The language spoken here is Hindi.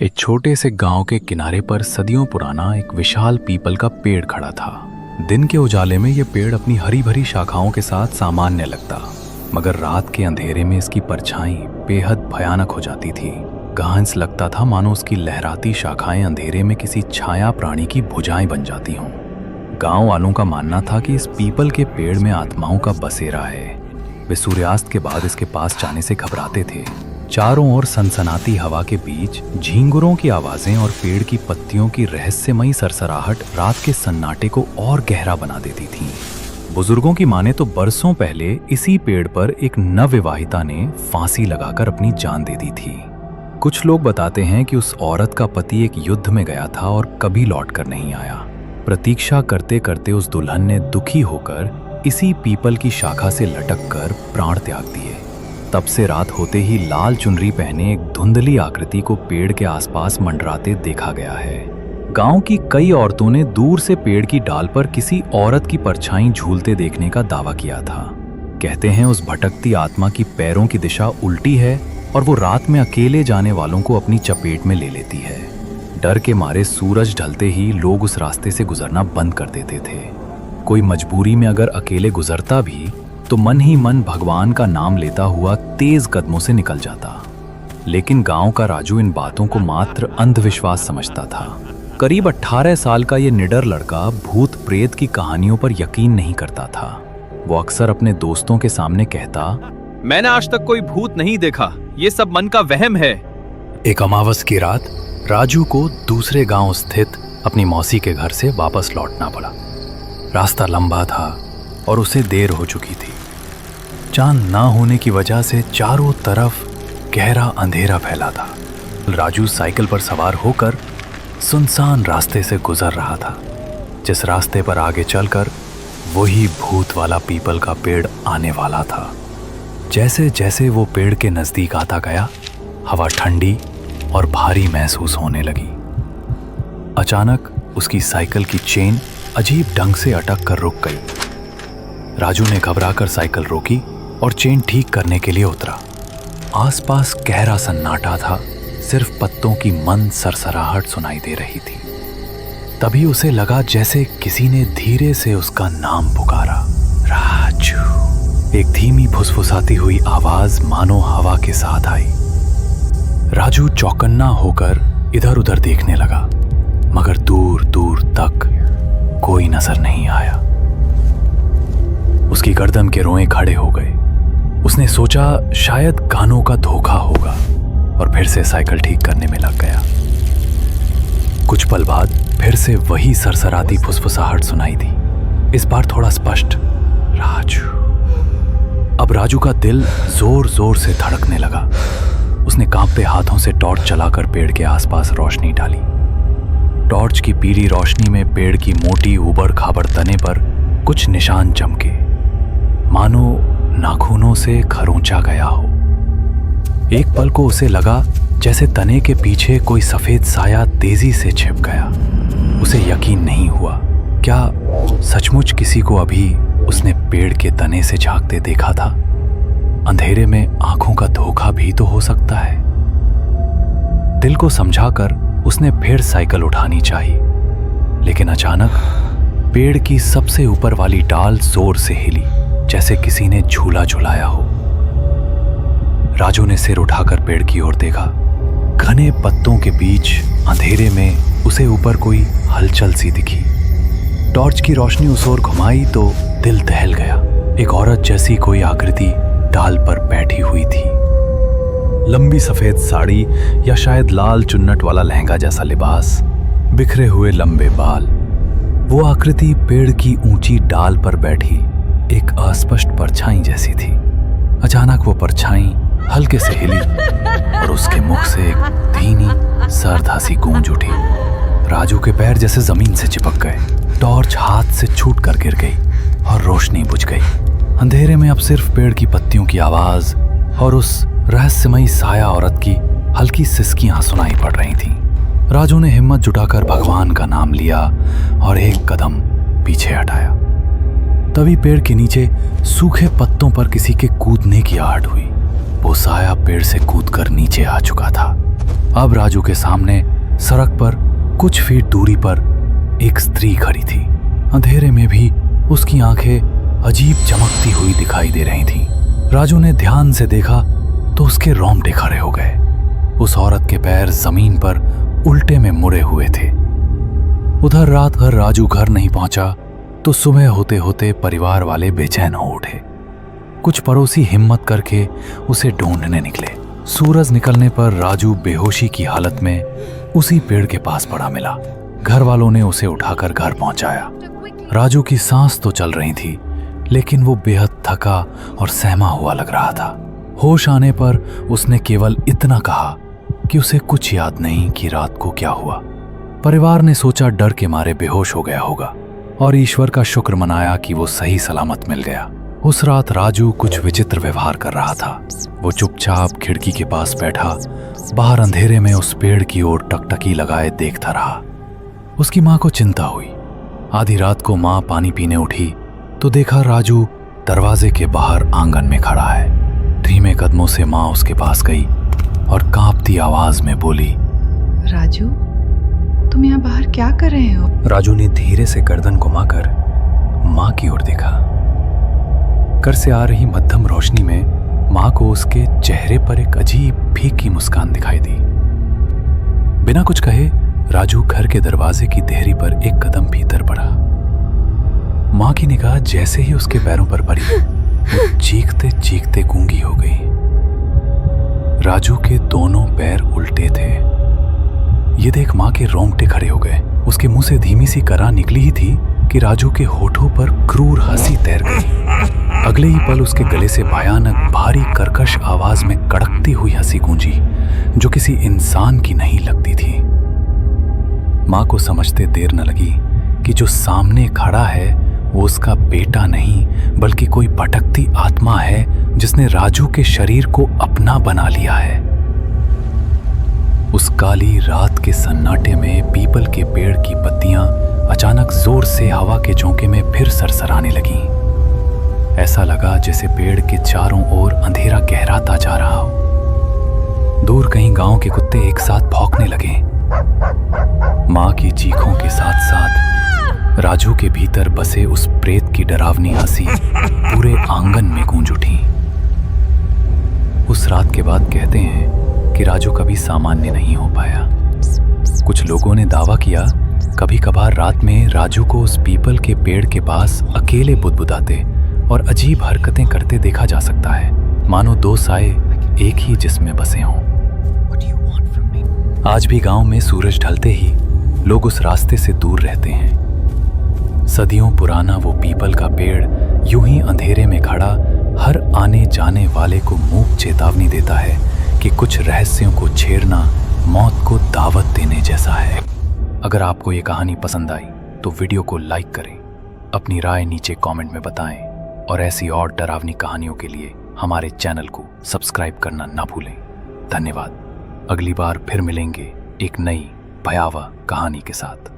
एक छोटे से गांव के किनारे पर सदियों पुराना एक विशाल पीपल का पेड़ खड़ा था। दिन के उजाले में यह पेड़ अपनी हरी भरी शाखाओं के साथ सामान्य लगता, मगर रात के अंधेरे में इसकी परछाई बेहद भयानक हो जाती थी। घास लगता था मानो उसकी लहराती शाखाएं अंधेरे में किसी छाया प्राणी की भुजाएं बन जाती हों। गांव वालों का मानना था कि इस पीपल के पेड़ में आत्माओं का बसेरा है। वे सूर्यास्त के बाद इसके पास जाने से घबराते थे। चारों ओर सनसनाती हवा के बीच झींगुरों की आवाजें और पेड़ की पत्तियों की रहस्यमयी सरसराहट रात के सन्नाटे को और गहरा बना देती थी। बुजुर्गों की माने तो बरसों पहले इसी पेड़ पर एक नवविवाहिता ने फांसी लगाकर अपनी जान दे दी थी। कुछ लोग बताते हैं कि उस औरत का पति एक युद्ध में गया था और कभी लौटकर नहीं आया। प्रतीक्षा करते करते उस दुल्हन ने दुखी होकर इसी पीपल की शाखा से लटककर प्राण त्याग दिए। तब से रात होते ही लाल चुनरी पहने एक धुंधली आकृति को पेड़ के आसपास मंडराते देखा गया है। गांव की कई औरतों ने दूर से पेड़ की डाल पर किसी औरत की परछाई झूलते देखने का दावा किया था। कहते हैं उस भटकती आत्मा की पैरों की दिशा उल्टी है और वो रात में अकेले जाने वालों को अपनी चपेट में ले लेती है। डर के मारे सूरज ढलते ही लोग उस रास्ते से गुजरना बंद कर देते थे। कोई मजबूरी में अगर अकेले गुजरता भी तो मन ही मन भगवान का नाम लेता हुआ तेज कदमों से निकल जाता। लेकिन गांव का राजू इन बातों को मात्र अंधविश्वास समझता था। करीब 18 साल का ये निडर लड़का भूत प्रेत की कहानियों पर यकीन नहीं करता था। वो अक्सर अपने दोस्तों के सामने कहता, मैंने आज तक कोई भूत नहीं देखा, ये सब मन का वहम है। एक अमावस की रात राजू को दूसरे गांव स्थित अपनी मौसी के घर से वापस लौटना पड़ा। रास्ता लंबा था और उसे देर हो चुकी थी। चांद ना होने की वजह से चारों तरफ गहरा अंधेरा फैला था। राजू साइकिल पर सवार होकर सुनसान रास्ते से गुजर रहा था, जिस रास्ते पर आगे चलकर वही भूत वाला पीपल का पेड़ आने वाला था। जैसे जैसे वो पेड़ के नजदीक आता गया, हवा ठंडी और भारी महसूस होने लगी। अचानक उसकी साइकिल की चेन अजीब ढंग से अटक कर रुक गई। राजू ने घबराकर साइकिल रोकी और चेन ठीक करने के लिए उतरा। आसपास गहरा सन्नाटा था, सिर्फ पत्तों की मंद सरसराहट सुनाई दे रही थी। तभी उसे लगा जैसे किसी ने धीरे से उसका नाम पुकारा, राजू। एक धीमी फुसफुसाती हुई आवाज मानो हवा के साथ आई। राजू चौकन्ना होकर इधर उधर देखने लगा, मगर दूर दूर तक कोई नजर नहीं आया। उसकी गर्दन के रोए खड़े हो गए। उसने सोचा शायद कानों का धोखा होगा और फिर से साइकिल ठीक करने में लग गया। कुछ पल बाद फिर से वही सरसराती फुसफुसाहट सुनाई दी, इस बार थोड़ा स्पष्ट, राजू। अब राजू का दिल जोर जोर से धड़कने लगा। उसने कांपते हाथों से टॉर्च चलाकर पेड़ के आसपास रोशनी डाली। टॉर्च की पीली रोशनी में पेड़ की मोटी ऊबड़ खाबड़ तने पर कुछ निशान चमके, मानो नाखूनों से खरोंचा गया हो। एक पल को उसे लगा जैसे तने के पीछे कोई सफेद साया तेजी से छिप गया। उसे यकीन नहीं हुआ, क्या सचमुच किसी को अभी उसने पेड़ के तने से झांकते देखा था? अंधेरे में आंखों का धोखा भी तो हो सकता है। दिल को समझाकर उसने फिर साइकिल उठानी चाहिए, लेकिन अचानक पेड़ की सबसे ऊपर वाली डाल जोर से हिली, जैसे किसी ने झूला झुलाया हो। राजू ने सिर उठाकर पेड़ की ओर देखा। घने पत्तों के बीच अंधेरे में उसे ऊपर कोई हलचल सी दिखी। टॉर्च की रोशनी उस ओर घुमाई तो दिल दहल गया। एक औरत जैसी कोई आकृति डाल पर बैठी हुई थी। लंबी सफेद साड़ी या शायद लाल चुन्नट वाला लहंगा जैसा लिबास, बिखरे हुए लंबे बाल। वो आकृति पेड़ की ऊंची डाल पर बैठी एक अस्पष्ट परछाई जैसी थी। अचानक वो परछाई हल्के से हिली और उसके मुख से एक धीमी सर्द हंसी गूंज उठी। राजू के पैर जैसे जमीन से चिपक गए। टॉर्च हाथ से छूट कर गिर गई और रोशनी बुझ गई। अंधेरे में अब सिर्फ पेड़ की पत्तियों की आवाज और उस रहस्यमयी साया औरत की हल्की सिसकियां सुनाई पड़ रही थीं। राजू ने हिम्मत जुटाकर भगवान का नाम लिया और एक कदम पीछे हटाया। तभी पेड़ के नीचे सूखे पत्तों पर किसी के कूदने की आहट हुई। वो साया पेड़ से कूदकर नीचे आ चुका था। अब राजू के सामने सड़क पर कुछ फीट दूरी पर एक स्त्री खड़ी थी। अंधेरे में भी उसकी आंखें अजीब चमकती हुई दिखाई दे रही थीं। राजू ने ध्यान से देखा तो उसके रोंगटे खड़े हो गए। उस औरत के पैर जमीन पर उल्टे में मुड़े हुए थे। उधर रात भर राजू घर नहीं पहुंचा तो सुबह होते होते परिवार वाले बेचैन हो उठे। कुछ पड़ोसी हिम्मत करके उसे ढूंढने निकले। सूरज निकलने पर राजू बेहोशी की हालत में उसी पेड़ के पास पड़ा मिला। घर वालों ने उसे उठाकर घर पहुंचाया। राजू की सांस तो चल रही थी, लेकिन वो बेहद थका और सहमा हुआ लग रहा था। होश आने पर उसने केवल इतना कहा कि उसे कुछ याद नहीं कि रात को क्या हुआ। परिवार ने सोचा डर के मारे बेहोश हो गया होगा और ईश्वर का शुक्र मनाया कि वो सही सलामत मिल गया। उस रात राजू कुछ विचित्र व्यवहार कर रहा था। वो चुपचाप खिड़की के पास बैठा बाहर अंधेरे में उस पेड़ की ओर टकटकी लगाए देखता रहा। उसकी माँ को चिंता हुई। आधी रात को माँ पानी पीने उठी तो देखा राजू दरवाजे के बाहर आंगन में खड़ा है। धीमे कदमों से माँ उसके पास गई और कांपती आवाज में बोली, राजू, तुम यहाँ बाहर क्या कर रहे हो? राजू ने धीरे से गर्दन घुमाकर माँ की ओर देखा। घर से आ रही मध्यम रोशनी में माँ को उसके चेहरे पर एक अजीब फीकी मुस्कान दिखाई दी। बिना कुछ कहे राजू घर के दरवाजे की देहरी पर एक कदम भीतर बढ़ा। माँ की निगाह जैसे ही उसके पैरों पर पड़ी, वो चीखते चीखते गूंगी हो गई। राजू के दोनों पैर उल्टे थे। ये देख माँ के रोंगटे खड़े हो गए। उसके मुंह से धीमी सी कराह निकली ही थी कि राजू के होठों पर क्रूर हंसी तैर गई। अगले ही पल उसके गले से भयानक भारी कर्कश आवाज में कड़कती हुई हंसी गूंजी, जो किसी इंसान की नहीं लगती थी। माँ को समझते देर न लगी कि जो सामने खड़ा है वो उसका बेटा नहीं बल्कि कोई भटकती आत्मा है जिसने राजू के शरीर को अपना बना लिया है। उस काली रात के सन्नाटे में पीपल के पेड़ की पत्तियां अचानक जोर से हवा के झोंके में फिर सरसराने लगीं। ऐसा लगा जैसे पेड़ के चारों ओर अंधेरा गहराता जा रहा हो। दूर कहीं गांव के कुत्ते एक साथ भौंकने लगे। माँ की चीखों के साथ साथ राजू के भीतर बसे उस प्रेत की डरावनी हंसी पूरे आंगन में गूंज उठी। उस रात के बाद कहते हैं कि राजू कभी सामान्य नहीं हो पाया। कुछ लोगों ने दावा किया कभी कभार रात में राजू को उस पीपल के पेड़ के पास अकेले बुदबुदाते और अजीब हरकतें करते देखा जा सकता है, मानो दो साए एक ही जिस्म में बसे हों। आज भी गांव में सूरज ढलते ही लोग उस रास्ते से दूर रहते हैं। सदियों पुराना वो पीपल का पेड़ यूं ही अंधेरे में खड़ा हर आने जाने वाले को मूक चेतावनी देता है कि कुछ रहस्यों को छेड़ना मौत को दावत देने जैसा है। अगर आपको ये कहानी पसंद आई तो वीडियो को लाइक करें, अपनी राय नीचे कमेंट में बताएं और ऐसी और डरावनी कहानियों के लिए हमारे चैनल को सब्सक्राइब करना ना भूलें। धन्यवाद। अगली बार फिर मिलेंगे एक नई भयावह कहानी के साथ।